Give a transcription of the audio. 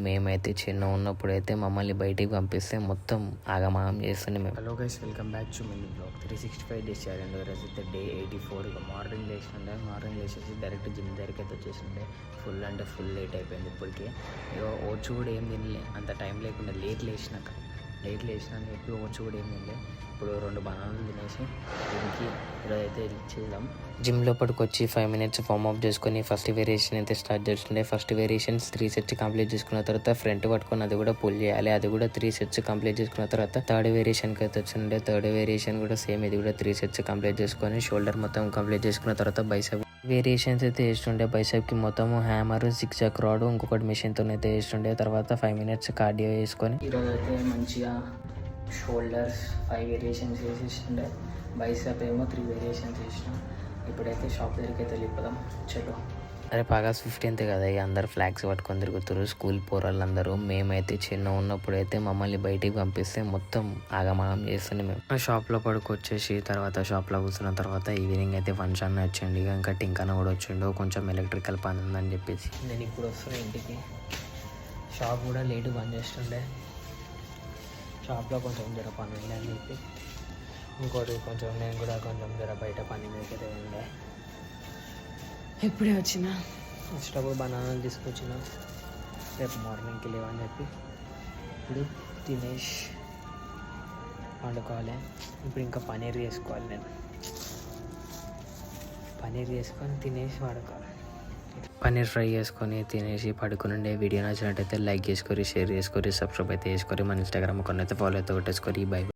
మేమైతే చిన్న ఉన్నప్పుడైతే మమ్మల్ని బయటికి పంపిస్తే మొత్తం ఆగమాగం చేస్తుండే మేము. Hello guys, welcome back to mini blog. 365 days challenge అయితే డే 84. ఇక మార్నింగ్ లేచేసి డైరెక్ట్ జిమ్ దగ్గరికి అయితే వచ్చేసిండే. ఫుల్ అంటే ఫుల్ లేట్ అయిపోయింది ఇప్పటికే. ఇక ఓట్స్ కూడా ఏం తినలే, అంత టైం లేకుండా లేట్ లేచినాక అని చెప్పి ఓట్స్ కూడా ఏం తినలే. ఇప్పుడు 2 బనానాలు తినేసి దీనికి ఈరోజైతే చేద్దాం. జిమ్ లోపలికి వచ్చి 5 minutes ఫార్మ్ అప్ చేసుకొని ఫస్ట్ వేరియేషన్ అయితే స్టార్ట్ చేస్తుండే. ఫస్ట్ వేరియేషన్స్ 3 sets కంప్లీట్ చేసుకున్న తర్వాత ఫ్రంట్ పట్టుకొని అది కూడా పుల్ చేయాలి. అది కూడా 3 sets కంప్లీట్ చేసుకున్న తర్వాత థర్డ్ వేరియేషన్కి అయితే వచ్చిండే. థర్డ్ వేరియేషన్ కూడా సేమ్, ఇది కూడా 3 sets కంప్లీట్ చేసుకొని షోల్డర్ మొత్తం కంప్లీట్ చేసుకున్న తర్వాత బైసెప్ వేరియేషన్స్ అయితే వేస్తుండే. బైసెప్కి మొత్తం హ్యామర్, సిక్సాక్ రాడ్, ఇంకొకటి మిషన్తో అయితే వేస్తుండే. తర్వాత 5 minutes కార్డియో వేసుకొని ఈరోజు అయితే మంచిగా షోల్డర్స్ 5 వేరియేషన్స్ వేసేస్తుండే. బైసెప్ ఏమో 3 వేరియేషన్స్ వేసినాం. ఇప్పుడైతే షాప్ దగ్గరికి అయితే వెళ్ళిపోదాం. చలో. అరే ఆగస్ట్ 15th కదా, ఇక అందరు ఫ్లాగ్స్ పట్టుకొని తిరుగుతారు స్కూల్ పోరాళ్ళందరూ. మేమైతే చిన్న ఉన్నప్పుడైతే మమ్మల్ని బయటికి పంపిస్తే మొత్తం ఆగమాగం చేస్తుండే మేము. ఆ షాప్లో పడుకొచ్చేసి తర్వాత షాప్లో కూర్చున్న తర్వాత ఈవినింగ్ అయితే ఫంక్షన్ వచ్చిండు. ఇంకా టింకన కూడా వచ్చిండు, కొంచెం ఎలక్ట్రికల్ పని ఉందని చెప్పేసి. నేను ఇప్పుడు వస్తున్నా ఇంటికి. షాప్ కూడా లేటు బంద్ చేస్తుండే. షాప్లో కొంచెం జర పని ఉంది అని చెప్పి ఇంకోటి కొంచెం నేను కూడా కొంచెం జర బయట పని మీదకైతే ఉండే. ఇప్పుడే వచ్చేటప్పుడు బనానాలు తీసుకొచ్చిన, రేపు మార్నింగ్కి లేవని చెప్పి ఇప్పుడు తినేసి వండుకోవాలి. ఇప్పుడు ఇంకా పన్నీర్ చేసుకోవాలి. నేను పన్నీర్ చేసుకొని తినేసి వండుకోవాలి. పన్నీర్ ఫ్రై చేసుకొని తినేసి పడుకుని వీడియో నచ్చినట్టయితే లైక్ చేసుకొని, షేర్ చేసుకొని, సబ్స్క్రైబ్ అయితే చేసుకొని, మన ఇన్స్టాగ్రామ్ అకౌంట్ అయితే ఫాలో అయితే కొట్టేసుకొని. బై.